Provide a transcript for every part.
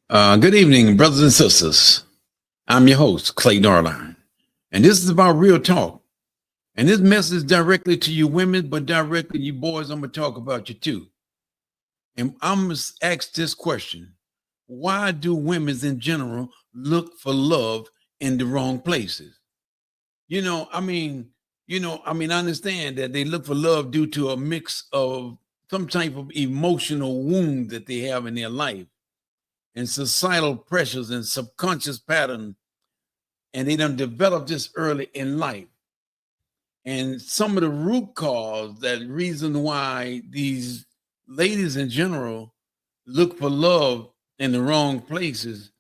Good evening, brothers and sisters. I'm your host, Clay Darline, and this is about real talk. And this message directly to you women, but directly to you boys, I'm going to talk about you too. And I'm going to ask this question. Why do women in general look for love in the wrong places? I understand that they look for love due to a mix of some type of emotional wound that they have in their life and societal pressures and subconscious patterns, and they done developed this early in life. And some of the root cause, that reason why these ladies in general look for love in the wrong places,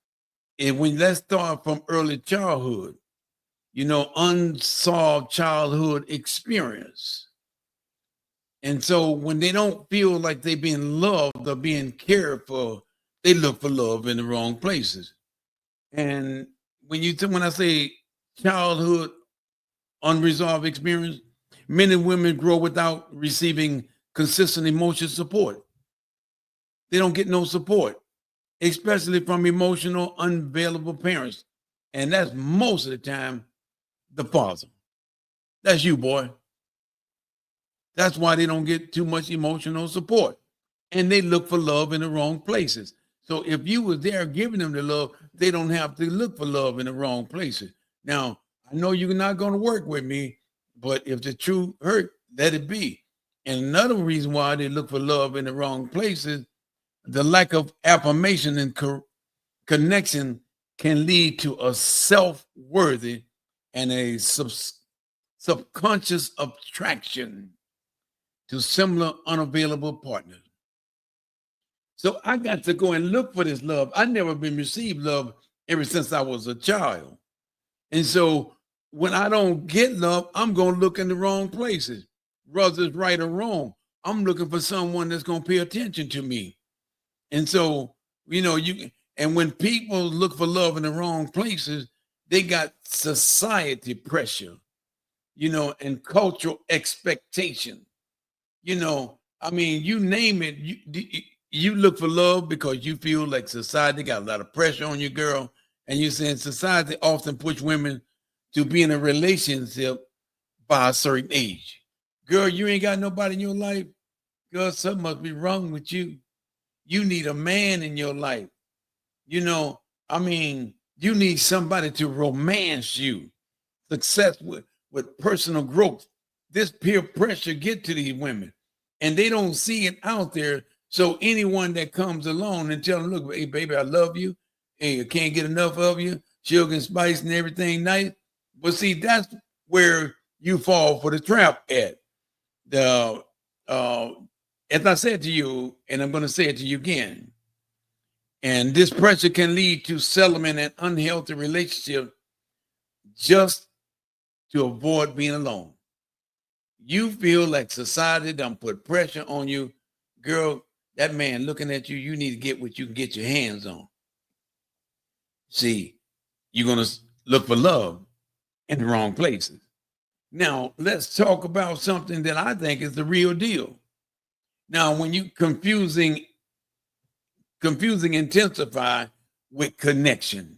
is when let's start from early childhood, unsolved childhood experience. And so when they don't feel like they're being loved or being cared for, they look for love in the wrong places. And when I say childhood unresolved experience, men and women grow without receiving consistent emotional support. They don't get no support, especially from emotional unavailable parents. And that's most of the time the father. That's you, boy. That's why they don't get too much emotional support. And they look for love in the wrong places. So if you was there giving them the love, they don't have to look for love in the wrong places. Now, I know you're not going to work with me, but if the truth hurt, let it be. And another reason why they look for love in the wrong places, the lack of affirmation and connection can lead to a self-worthy and a subconscious attraction to similar unavailable partners. So I got to go and look for this love. I never been received love ever since I was a child. And so when I don't get love, I'm going to look in the wrong places, whether it's right or wrong. I'm looking for someone that's going to pay attention to me. And so, and when people look for love in the wrong places, they got society pressure, and cultural expectation. You name it. You look for love because you feel like society got a lot of pressure on you, girl. And you're saying society often push women to be in a relationship by a certain age. Girl, you ain't got nobody in your life. Girl, something must be wrong with you. You need a man in your life. You need somebody to romance you. Success with personal growth. This peer pressure get to these women, and they don't see it out there. So anyone that comes along and tell them, look, hey, baby, I love you. Hey, I can't get enough of you. Sugar and spice and everything nice. But see, that's where you fall for the trap at. The As I said to you, and I'm going to say it to you again, and this pressure can lead to settlement and unhealthy relationship just to avoid being alone. You feel like society done put pressure on you. Girl, that man looking at you, you need to get what you can get your hands on. See, you're going to look for love in the wrong places. Now, let's talk about something that I think is the real deal. Now, when you confusing intensify with connection.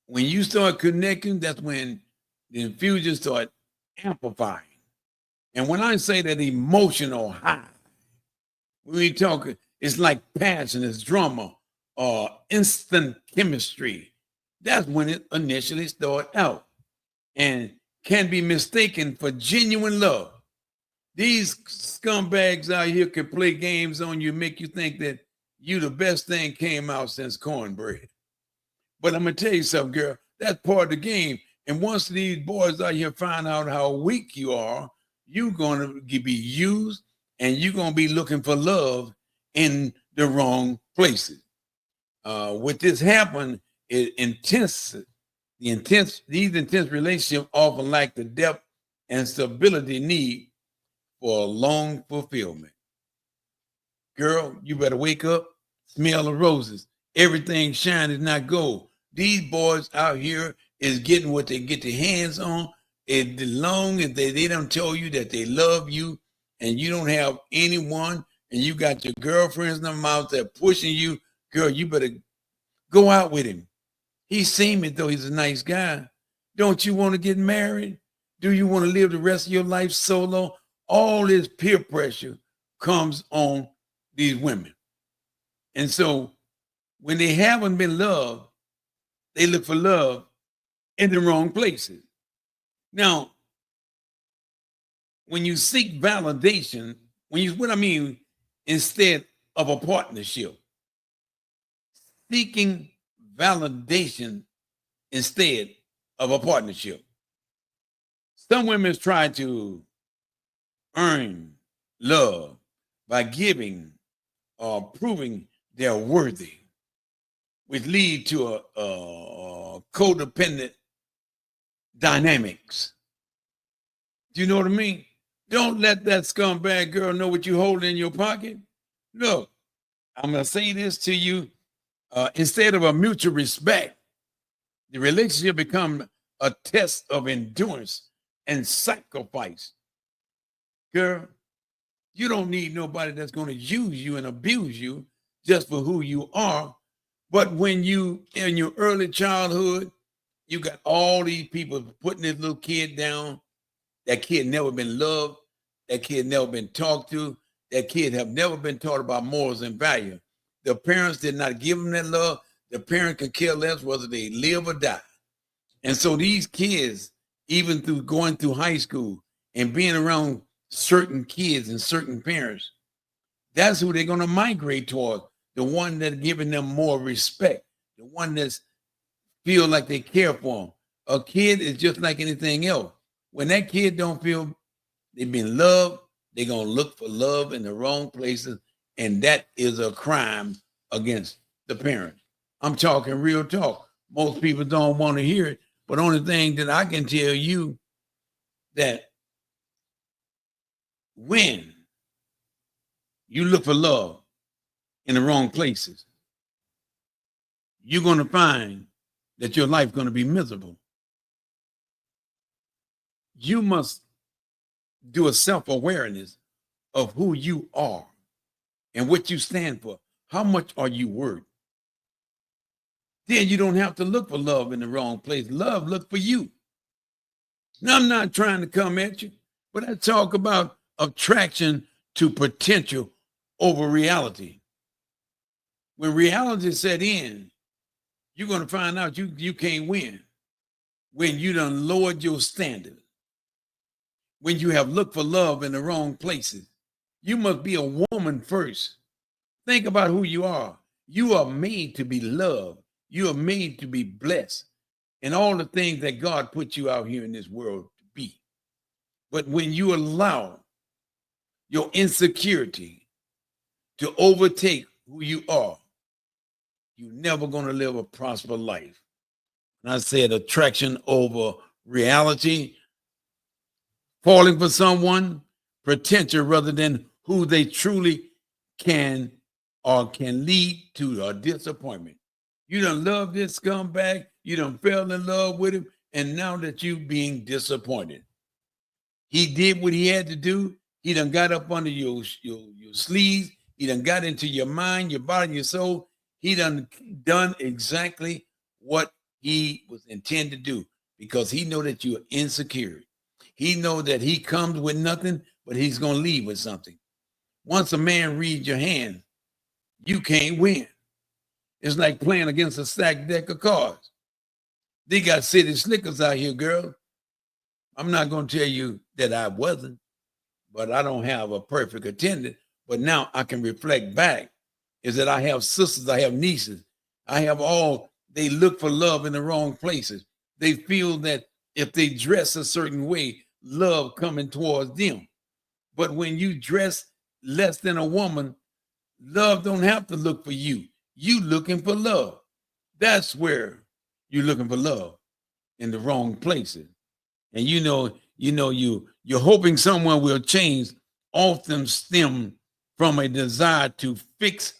When you start connecting, that's when the infusion start amplifying. And when I say that emotional high, when we talk, it's like passion, it's drama, or instant chemistry. That's when it initially started out and can be mistaken for genuine love. These scumbags out here can play games on you, make you think that you the best thing came out since cornbread. But I'm gonna tell you something, girl. That's part of the game. And once these boys out here find out how weak you are, you're gonna be used, and you're gonna be looking for love in the wrong places. With this happen, these intense relationships often lack the depth and stability need for a long fulfillment. Girl, you better wake up, smell the roses. Everything shine is not gold. These boys out here is getting what they get their hands on. As long as they don't tell you that they love you and you don't have anyone and you got your girlfriends in them out there pushing you girl, you better go out with him. He seems as though he's a nice guy. Don't you want to get married? Do you want to live the rest of your life solo? All this peer pressure comes on these women. And so when they haven't been loved, they look for love in the wrong places. Now, when you seek validation, what I mean, instead of a partnership, seeking validation instead of a partnership. Some women try to earn love by giving or proving they're worthy, which lead to a codependent dynamics. Do you know what I mean? Don't let that scumbag girl know what you hold in your pocket. Look, I'm going to say this to you. Instead of a mutual respect, the relationship become a test of endurance and sacrifice. Girl, you don't need nobody that's going to use you and abuse you just for who you are. But when you, in your early childhood, you got all these people putting this little kid down. That kid never been loved. That kid never been talked to. That kid have never been taught about morals and value. The parents did not give them that love. The parent could care less whether they live or die. And so these kids, even through going through high school and being around certain kids and certain parents, that's who they're going to migrate toward. The one that's giving them more respect. The one that's feel like they care for them. A kid is just like anything else. When that kid don't feel they've been loved, they're going to look for love in the wrong places. And that is a crime against the parent. I'm talking real talk. Most people don't want to hear it. But only thing that I can tell you that when you look for love in the wrong places, you're going to find that your life's going to be miserable. You must do a self-awareness of who you are and what you stand for. How much are you worth? Then you don't have to look for love in the wrong place. Love, look for you. Now, I'm not trying to come at you, but I talk about attraction to potential over reality. When reality set in, you're going to find out you can't win when you done lowered your standard. When you have looked for love in the wrong places. You must be a woman first. Think about who you are. You are made to be loved. You are made to be blessed. And all the things that God put you out here in this world to be. But when you allow your insecurity to overtake who you are, you're never going to live a prosperous life. And I said attraction over reality, falling for someone, potential rather than who they truly can or can lead to a disappointment. You done love this scumbag, you done fell in love with him, and now that you being disappointed. He did what he had to do. He done got up under your sleeves. He done got into your mind, your body, and your soul. He done exactly what he was intended to do because he know that you're insecure. He know that he comes with nothing, but he's going to leave with something. Once a man reads your hand, you can't win. It's like playing against a stacked deck of cards. They got city slickers out here, girl. I'm not going to tell you that I wasn't, but I don't have a perfect attendant. But now I can reflect back is that I have sisters, I have nieces. I have they look for love in the wrong places. They feel that if they dress a certain way, love coming towards them. But when you dress less than a woman, love don't have to look for you. You looking for love. That's where you're looking for love in the wrong places. And you're hoping someone will change, often stem from a desire to fix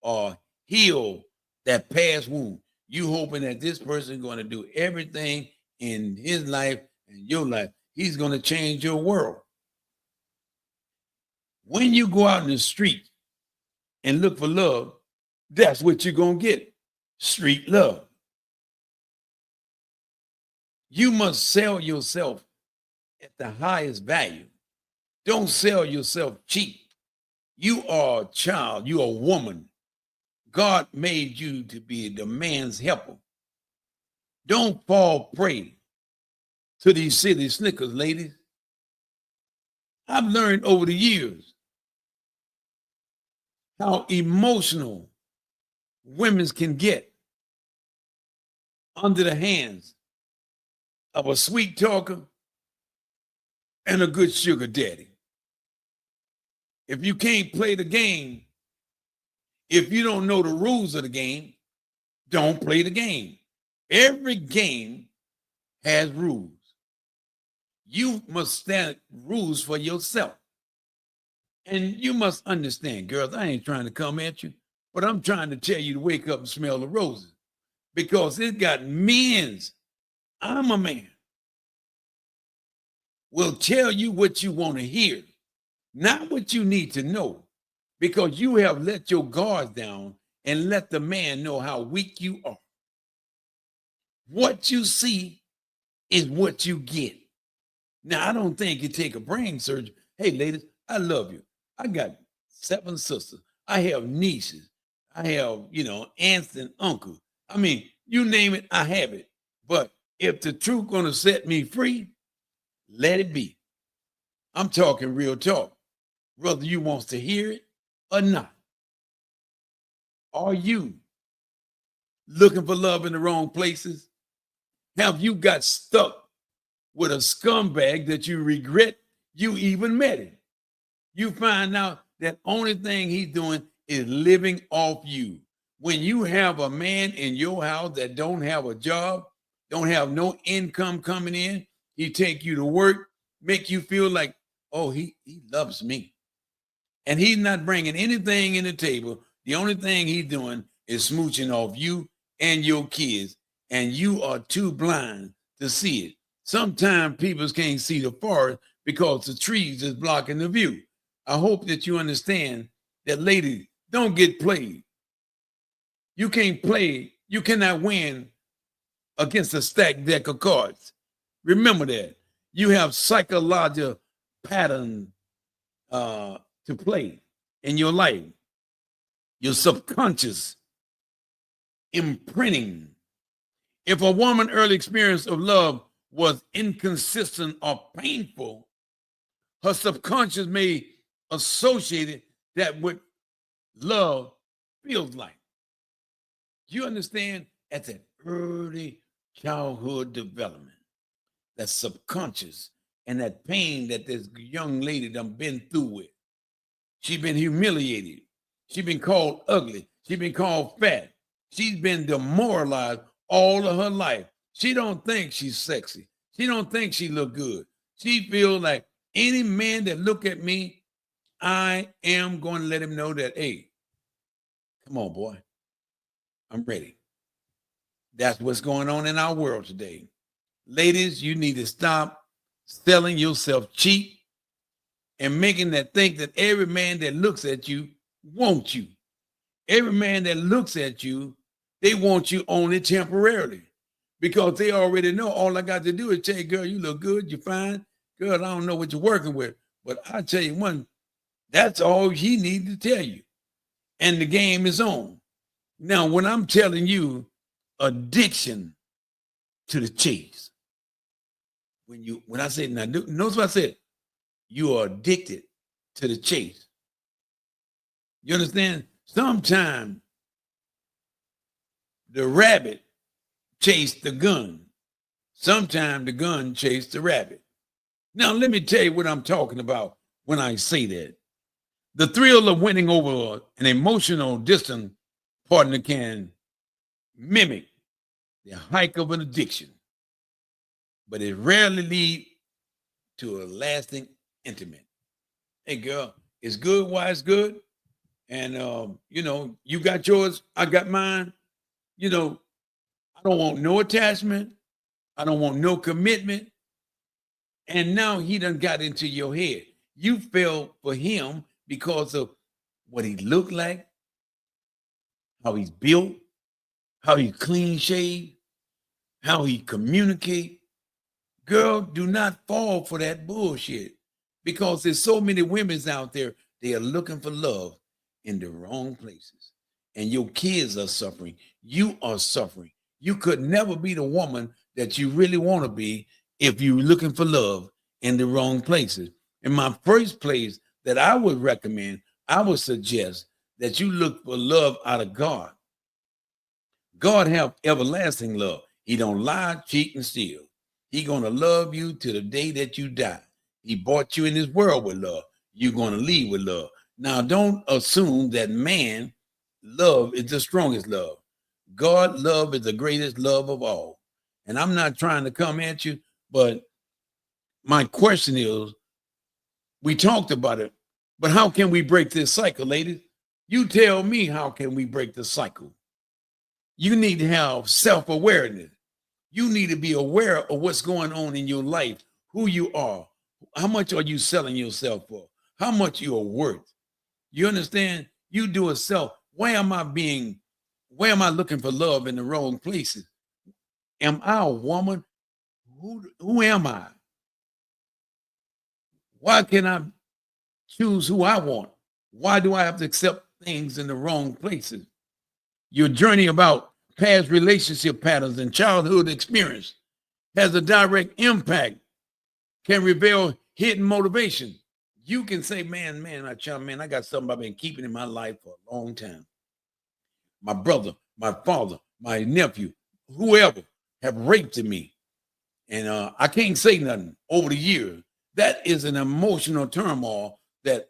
or heal that past wound. You hoping that this person is going to do everything in his life and your life. He's going to change your world. When you go out in the street and look for love, That's what you're going to get. Street love. You must sell yourself at the highest value. Don't sell yourself cheap. You are a child. You are a woman. God made you to be the man's helper. Don't fall prey to these city slickers, ladies. I've learned over the years how emotional women can get under the hands of a sweet talker and a good sugar daddy. If you can't play the game, if you don't know the rules of the game, don't play the game. Every game has rules. You must stand rules for yourself. And you must understand, girls, I ain't trying to come at you, but I'm trying to tell you to wake up and smell the roses because it got men's. I'm a man. Will tell you what you want to hear, not what you need to know, because you have let your guards down and let the man know how weak you are. What you see is what you get. Now, I don't think you take a brain surgery. Hey, ladies, I love you. I got 7 sisters. I have nieces. I have, aunts and uncles. I mean, you name it, I have it. But if the truth gonna set me free, let it be. I'm talking real talk, whether you wants to hear it or not. Are you looking for love in the wrong places? Have you got stuck with a scumbag that you regret you even met him? You find out that only thing he's doing is living off you. When you have a man in your house that don't have a job, don't have no income coming in, he take you to work, make you feel like, oh, he loves me. And he's not bringing anything in the table. The only thing he's doing is smooching off you and your kids, and you are too blind to see it. Sometimes people can't see the forest because the trees is blocking the view. I hope that you understand that, ladies, don't get played. You can't play, you cannot win against a stacked deck of cards. Remember that. You have psychological patterns to play in your life. Your subconscious imprinting. If a woman's early experience of love was inconsistent or painful, her subconscious may associate that with love feels like. Do you understand? At that early childhood development, that subconscious and that pain that this young lady done been through with. She's been humiliated. She's been called ugly. She's been called fat. She's been demoralized all of her life. She don't think she's sexy. She don't think she look good. She feels like any man that look at me, I am going to let him know that, hey, come on, boy, I'm ready. That's what's going on in our world today. Ladies, you need to stop selling yourself cheap and making that think that every man that looks at you wants you. Every man that looks at you, they want you only temporarily because they already know all I got to do is tell you, girl, you look good, you're fine. Girl, I don't know what you're working with, but I tell you one, that's all he needs to tell you. And the game is on. Now, when I'm telling you addiction to the chase, when I say, now notice what I said, you are addicted to the chase. You understand? Sometimes the rabbit chased the gun. Sometimes the gun chased the rabbit. Now, let me tell you what I'm talking about when I say that. The thrill of winning over an emotional distant partner can mimic the hike of an addiction, but it rarely leads to a lasting intimate. Hey, girl, it's good while it's good. And, you got yours, I got mine. I don't want no attachment. I don't want no commitment. And now he done got into your head. You fell for him because of what he looked like, how he's built, how he clean shaved, how he communicate. Girl, do not fall for that bullshit because there's so many women's out there. They are looking for love in the wrong places, and your kids are suffering. You are suffering. You could never be the woman that you really want to be if you're looking for love in the wrong places. In my first place that I would recommend, I would suggest that you look for love out of God. God have everlasting love. He don't lie, cheat, and steal. He gonna love you to the day that you die. He brought you in this world with love. You're gonna leave with love. Now, don't assume that man love is the strongest love. God love is the greatest love of all. And I'm not trying to come at you, but my question is, we talked about it, but how can we break this cycle, ladies? You tell me, how can we break the cycle? You need to have self-awareness. You need to be aware of what's going on in your life, who you are, how much are you selling yourself for, how much you are worth. You understand? You do a self. Why am I looking for love in the wrong places? Am I a woman? Who am I? Why can't I choose who I want? Why do I have to accept things in the wrong places? Your journey about past relationship patterns and childhood experience has a direct impact, can reveal hidden motivation. You can say, my child, man, I got something I've been keeping in my life for a long time. My brother, my father, my nephew, whoever have raped me. And I can't say nothing over the years. That is an emotional turmoil that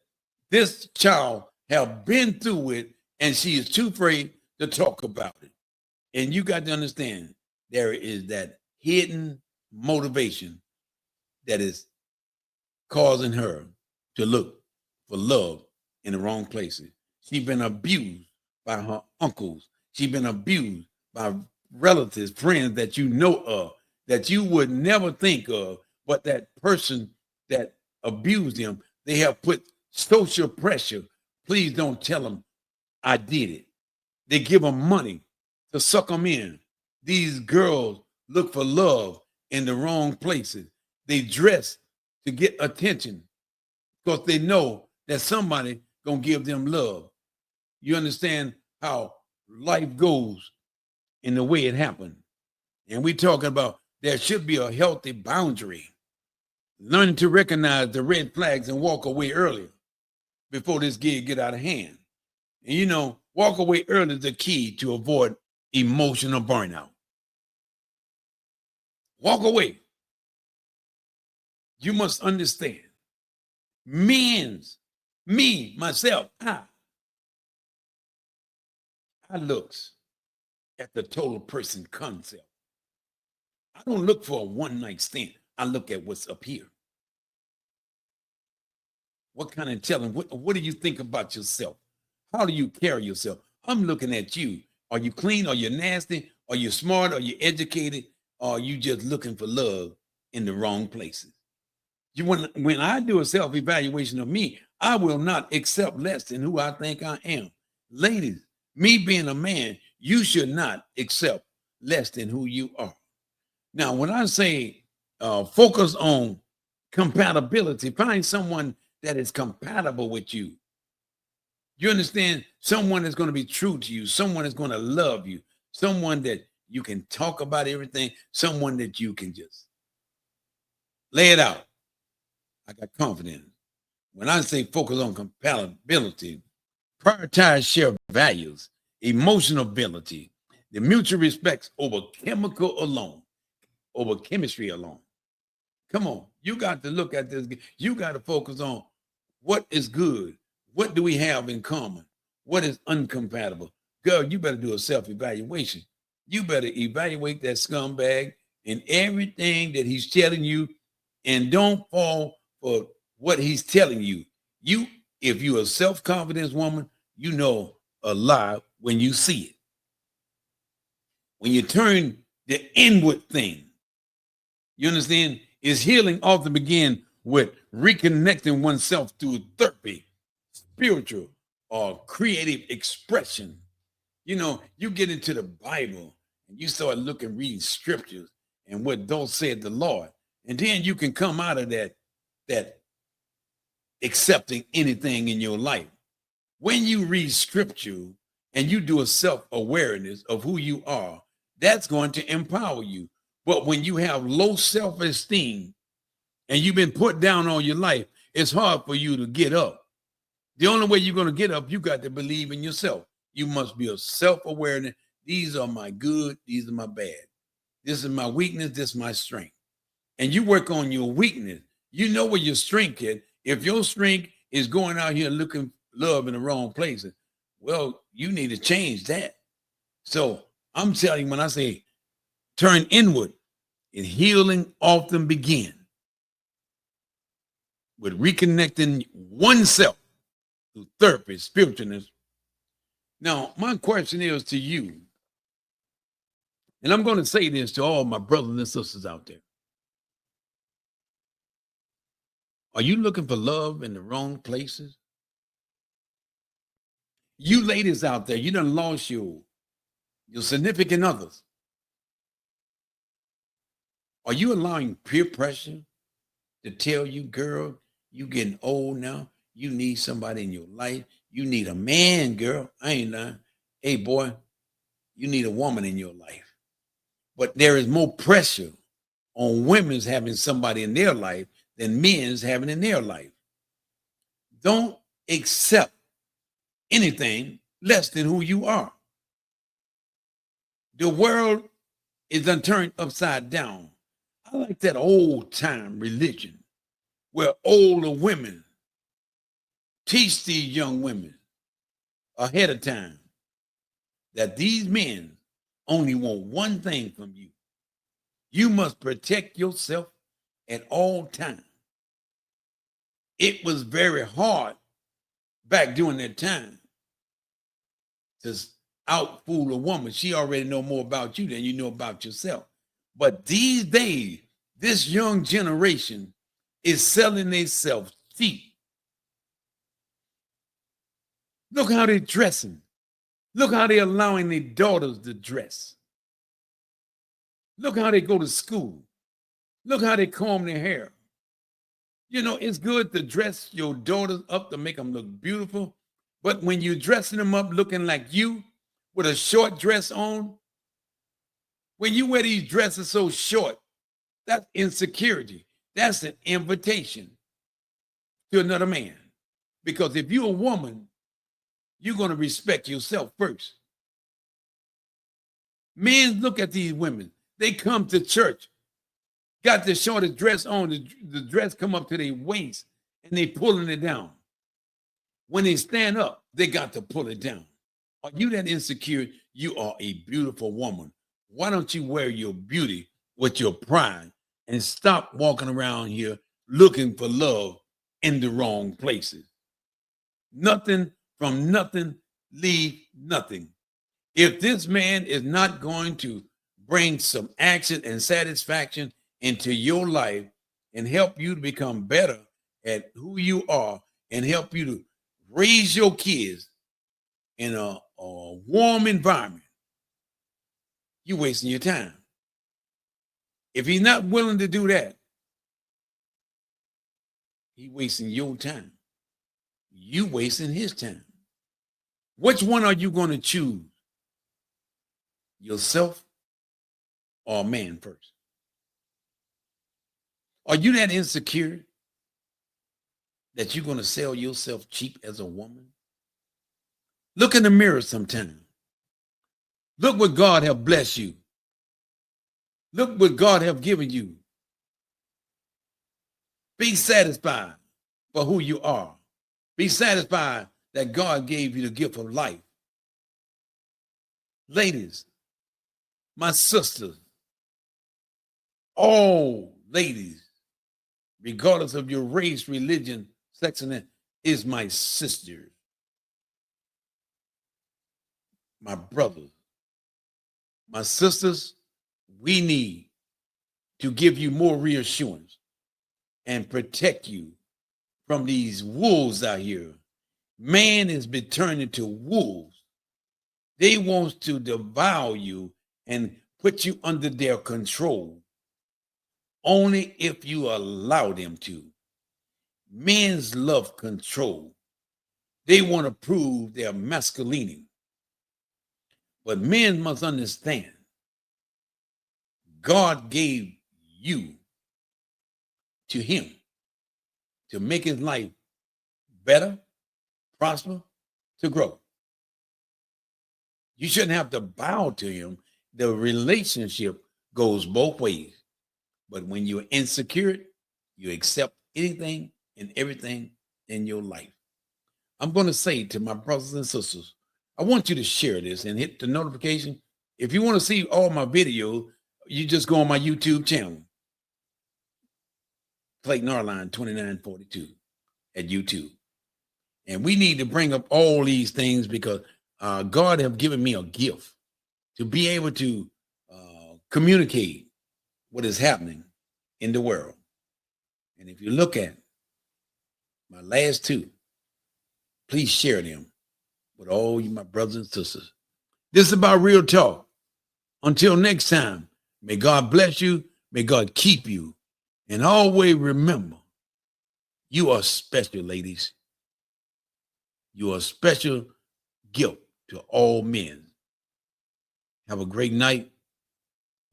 this child have been through it, and she is too afraid to talk about it. And you got to understand, there is that hidden motivation that is causing her to look for love in the wrong places. She's been abused by her uncles. She's been abused by relatives, friends that you know of, that you would never think of, but that person that abused them, they have put social pressure. Please don't tell them I did it. They give them money to suck them in. These girls look for love in the wrong places. They dress to get attention because they know that somebody gonna give them love. You understand how life goes in the way it happened. And we're talking about there should be a healthy boundary. Learning to recognize the red flags and walk away earlier before this gig get out of hand. And walk away early is the key to avoid emotional burnout. Walk away. You must understand. Myself, I looks at the total person concept. I don't look for a one night stand. I look at what's up here. What kind of telling? What do you think about yourself? How do you carry yourself? I'm looking at you. Are you clean? Are you nasty? Are you smart? Are you educated? Or are you just looking for love in the wrong places? When I do a self-evaluation of me, I will not accept less than who I think I am. Ladies, me being a man, you should not accept less than who you are. Now, when I say focus on compatibility, find someone that is compatible with you. You understand? Someone that's going to be true to you, someone that's going to love you, someone that you can talk about everything, someone that you can just lay it out. I got confidence. When I say focus on compatibility, prioritize shared values, emotional ability, the mutual respects over chemistry alone. Come on, you got to look at this. You got to focus on what is good. What do we have in common? What is incompatible? Girl, you better do a self-evaluation. You better evaluate that scumbag and everything that he's telling you, and don't fall for what he's telling you. If you're a self-confidence woman, you know a lie when you see it. When you turn the inward thing, you understand, is healing often begin with reconnecting oneself through therapy, spiritual or creative expression. You get into the Bible and you start looking, reading scriptures and what thus said the Lord. And then you can come out of that accepting anything in your life. When you read scripture and you do a self-awareness of who you are, that's going to empower you. But when you have low self-esteem and you've been put down all your life, it's hard for you to get up. The only way you're going to get up, you got to believe in yourself. You must be a self-awareness. These are my good, these are my bad. This is my weakness, this is my strength. And you work on your weakness. You know where your strength is. If your strength is going out here looking love in the wrong places, well, you need to change that. So I'm telling you, when I say turn inward, and healing often begins with reconnecting oneself through therapy, spiritualness. Now, my question is to you, and I'm going to say this to all my brothers and sisters out there. Are you looking for love in the wrong places? You ladies out there, you done lost your significant others. Are you allowing peer pressure to tell you, girl, you getting old now, you need somebody in your life, you need a man, girl? I ain't lying. Hey, boy, you need a woman in your life. But there is more pressure on women's having somebody in their life than men's having in their life. Don't accept anything less than who you are. The world is done turned upside down. I like that old time religion where older women teach these young women ahead of time that these men only want one thing from you. You must protect yourself at all times. It was very hard back during that time to outfool a woman. She already know more about you than you know about yourself. But these days, this young generation is selling themselves cheap. Look how they're dressing. Look how they're allowing their daughters to dress. Look how they go to school. Look how they comb their hair. It's good to dress your daughters up to make them look beautiful. But when you're dressing them up looking like you with a short dress on, when you wear these dresses so short, that's insecurity. That's an invitation to another man. Because if you're a woman, you're going to respect yourself first. Men look at these women. They come to church, got the shortest dress on, the dress come up to their waist, and they pulling it down. When they stand up, they got to pull it down. Are you that insecure? You are a beautiful woman. Why don't you wear your beauty with your pride and stop walking around here looking for love in the wrong places? Nothing from nothing, leave nothing. If this man is not going to bring some action and satisfaction into your life and help you to become better at who you are and help you to raise your kids in a warm environment, you're wasting your time. If he's not willing to do that, he's wasting your time. You wasting his time. Which one are you going to choose? Yourself or a man first? Are you that insecure that you're going to sell yourself cheap as a woman? Look in the mirror sometime. Look what God have blessed you. Look what God have given you. Be satisfied for who you are. Be satisfied that God gave you the gift of life. Ladies, my sisters, all ladies, regardless of your race, religion, sex, and that, is my sister, my brothers, my sisters. We need to give you more reassurance and protect you from these wolves out here. Man has been turned into wolves They want to devour you and put you under their control only if you allow them to. Men's love control. They want to prove their masculinity. But men must understand God gave you to him to make his life better, prosper, to grow. You shouldn't have to bow to him. The relationship goes both ways. But when you're insecure, you accept anything and everything in your life. I'm going to say to my brothers and sisters, I want you to share this and hit the notification. If you want to see all my videos, you just go on my YouTube channel, Clayton Arline 2942 at YouTube. And we need to bring up all these things because God have given me a gift to be able to communicate what is happening in the world. And if you look at my last two, please share them with all you, my brothers and sisters. This is about real talk. Until next time, may God bless you. May God keep you. And always remember, you are special, ladies. You are a special gift to all men. Have a great night.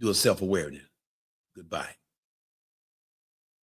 Do a self-awareness. Goodbye.